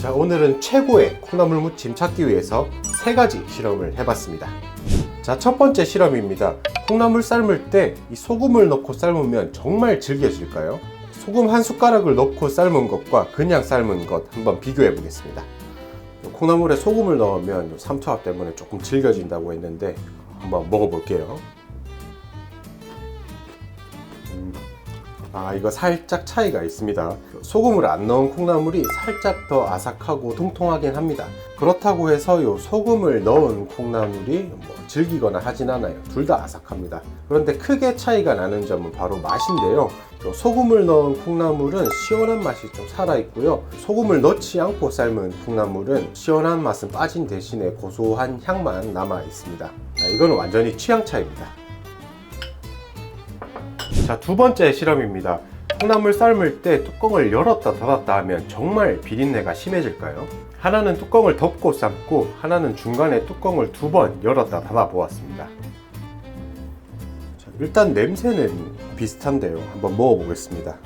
자, 오늘은 최고의 콩나물 무침 찾기 위해서 3가지 실험을 해봤습니다. 자, 첫 번째 실험입니다. 콩나물 삶을 때 이 소금을 넣고 삶으면 정말 질겨질까요? 소금 한 숟가락을 넣고 삶은 것과 그냥 삶은 것 한번 비교해 보겠습니다. 콩나물에 소금을 넣으면 삼투압 때문에 조금 질겨진다고 했는데 한번 먹어볼게요. 이거 살짝 차이가 있습니다. 소금을 안 넣은 콩나물이 살짝 더 아삭하고 통통하긴 합니다. 그렇다고 해서 요 소금을 넣은 콩나물이 질기거나 하진 않아요. 둘 다 아삭합니다. 그런데 크게 차이가 나는 점은 바로 맛인데요. 소금을 넣은 콩나물은 시원한 맛이 좀 살아있고요. 소금을 넣지 않고 삶은 콩나물은 시원한 맛은 빠진 대신에 고소한 향만 남아 있습니다. 이거는 완전히 취향 차이입니다. 자, 두 번째 실험입니다. 콩나물 삶을 때 뚜껑을 열었다 닫았다 하면 정말 비린내가 심해질까요? 하나는 뚜껑을 덮고 삶고 하나는 중간에 뚜껑을 2번 열었다 닫아 보았습니다. 자, 일단 냄새는 비슷한데요. 한번 먹어보겠습니다.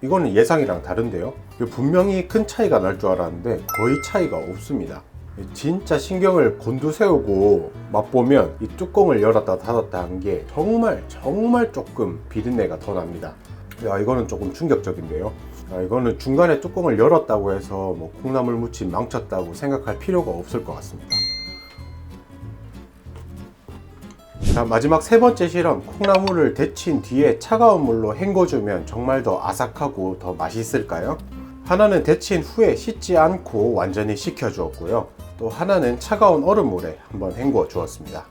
이거는 예상이랑 다른데요. 분명히 큰 차이가 날 줄 알았는데 거의 차이가 없습니다. 진짜 신경을 곤두세우고 맛보면 이 뚜껑을 열었다 닫았다 한 게 정말 조금 비린내가 더 납니다. 이거는 조금 충격적인데요. 이거는 중간에 뚜껑을 열었다고 해서 콩나물 무침 망쳤다고 생각할 필요가 없을 것 같습니다. 자, 마지막 세 번째 실험. 콩나물을 데친 뒤에 차가운 물로 헹궈주면 정말 더 아삭하고 더 맛있을까요? 하나는 데친 후에 씻지 않고 완전히 식혀주었고요. 또 하나는 차가운 얼음물에 한번 헹궈 주었습니다.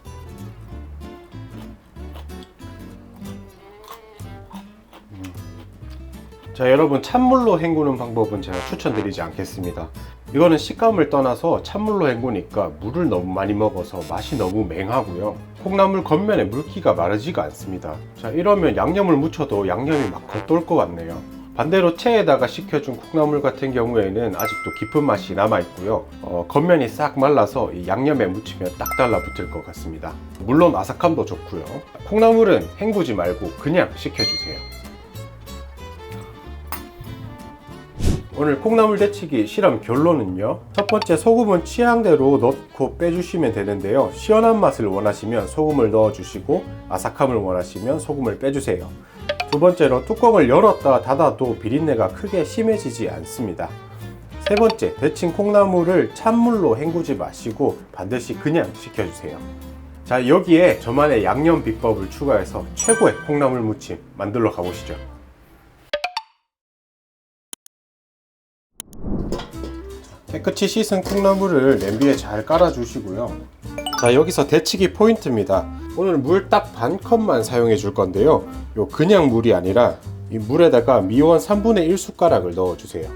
자, 여러분, 찬물로 헹구는 방법은 제가 추천드리지 않겠습니다. 이거는 식감을 떠나서 찬물로 헹구니까 물을 너무 많이 먹어서 맛이 너무 맹하고요. 콩나물 겉면에 물기가 마르지가 않습니다. 자, 이러면 양념을 묻혀도 양념이 막 겉돌 것 같네요. 반대로 체에다가 식혀준 콩나물 같은 경우에는 아직도 깊은 맛이 남아있고요. 겉면이 싹 말라서 이 양념에 묻히면 딱 달라붙을 것 같습니다. 물론 아삭함도 좋고요. 콩나물은 헹구지 말고 그냥 식혀주세요. 오늘 콩나물 데치기 실험 결론은요. 첫 번째, 소금은 취향대로 넣고 빼주시면 되는데요. 시원한 맛을 원하시면 소금을 넣어주시고 아삭함을 원하시면 소금을 빼주세요. 두 번째로, 뚜껑을 열었다 닫아도 비린내가 크게 심해지지 않습니다. 세 번째, 데친 콩나물을 찬물로 헹구지 마시고 반드시 그냥 식혀주세요. 자, 여기에 저만의 양념 비법을 추가해서 최고의 콩나물 무침 만들러 가보시죠. 깨끗이 씻은 콩나물을 냄비에 잘 깔아주시고요. 자, 여기서 데치기 포인트입니다. 오늘 물 딱 반 컵만 사용해 줄 건데요. 그냥 물이 아니라 이 물에다가 미원 3분의 1 숟가락을 넣어 주세요.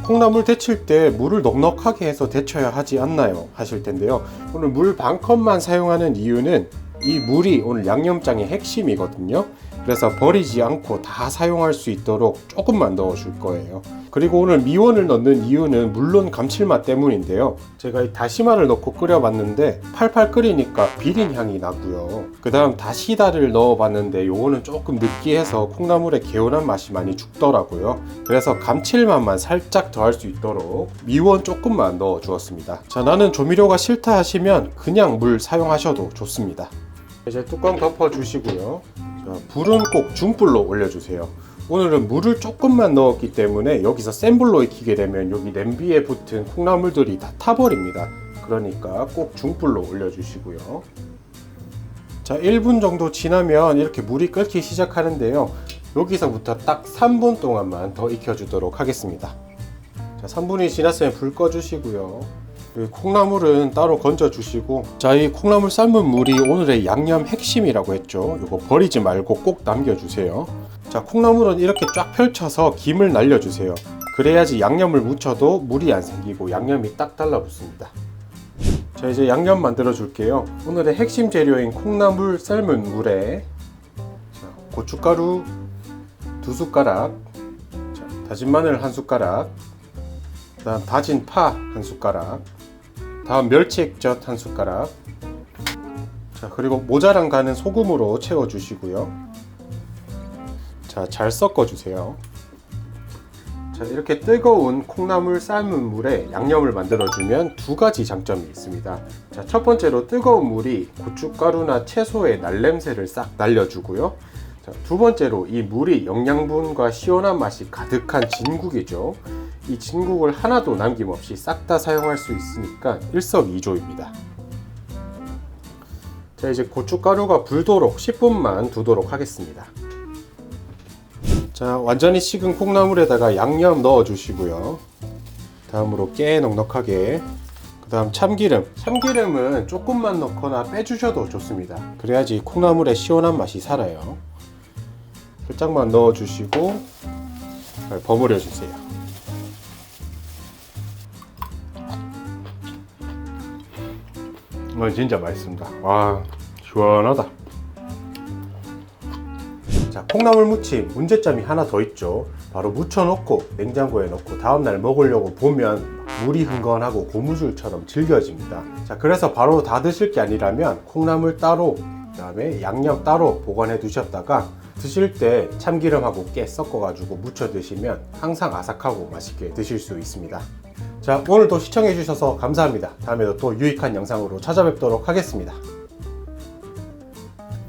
콩나물 데칠 때 물을 넉넉하게 해서 데쳐야 하지 않나요? 하실 텐데요. 오늘 물 반 컵만 사용하는 이유는 이 물이 오늘 양념장의 핵심이거든요. 그래서 버리지 않고 다 사용할 수 있도록 조금만 넣어 줄 거예요. 그리고 오늘 미원을 넣는 이유는 물론 감칠맛 때문인데요. 제가 이 다시마를 넣고 끓여봤는데 팔팔 끓이니까 비린 향이 나고요. 그 다음 다시다를 넣어봤는데 요거는 조금 느끼해서 콩나물의 개운한 맛이 많이 죽더라고요. 그래서 감칠맛만 살짝 더할 수 있도록 미원 조금만 넣어 주었습니다. 자, 나는 조미료가 싫다 하시면 그냥 물 사용하셔도 좋습니다. 이제 뚜껑 덮어 주시고요. 자, 불은 꼭 중불로 올려주세요. 오늘은 물을 조금만 넣었기 때문에 여기서 센 불로 익히게 되면 여기 냄비에 붙은 콩나물들이 다 타버립니다. 그러니까 꼭 중불로 올려주시고요. 자, 1분 정도 지나면 이렇게 물이 끓기 시작하는데요. 여기서부터 딱 3분 동안만 더 익혀주도록 하겠습니다. 자, 3분이 지났으면 불 꺼주시고요. 콩나물은 따로 건져 주시고, 자, 이 콩나물 삶은 물이 오늘의 양념 핵심이라고 했죠. 이거 버리지 말고 꼭 남겨주세요. 자, 콩나물은 이렇게 쫙 펼쳐서 김을 날려주세요. 그래야지 양념을 묻혀도 물이 안 생기고 양념이 딱 달라붙습니다. 자, 이제 양념 만들어 줄게요. 오늘의 핵심 재료인 콩나물 삶은 물에 고춧가루 2숟가락, 다진 마늘 1숟가락, 다음 다진 파 1숟가락, 다음 멸치 액젓 1숟가락, 자, 그리고 모자랑 간은 소금으로 채워 주시고요. 자, 잘 섞어주세요. 자, 이렇게 뜨거운 콩나물 삶은 물에 양념을 만들어주면 두 가지 장점이 있습니다. 자, 첫 번째로 뜨거운 물이 고춧가루나 채소의 날냄새를 싹 날려주고요. 자, 두 번째로 이 물이 영양분과 시원한 맛이 가득한 진국이죠. 이 진국을 하나도 남김없이 싹 다 사용할 수 있으니까 일석이조입니다. 자, 이제 고춧가루가 불도록 10분만 두도록 하겠습니다. 자, 완전히 식은 콩나물에다가 양념 넣어 주시고요. 다음으로 깨 넉넉하게, 그 다음 참기름은 조금만 넣거나 빼주셔도 좋습니다. 그래야지 콩나물에 시원한 맛이 살아요. 살짝만 넣어 주시고 잘 버무려 주세요. 진짜 맛있습니다. 와, 시원하다. 자, 콩나물 무침 문제점이 하나 더 있죠. 바로 묻혀놓고 냉장고에 넣고 다음날 먹으려고 보면 물이 흥건하고 고무줄처럼 질겨집니다. 자, 그래서 바로 다 드실 게 아니라면 콩나물 따로, 그 다음에 양념 따로 보관해 두셨다가 드실 때 참기름하고 깨 섞어 가지고 무쳐 드시면 항상 아삭하고 맛있게 드실 수 있습니다. 자, 오늘도 시청해 주셔서 감사합니다. 다음에도 또 유익한 영상으로 찾아뵙도록 하겠습니다.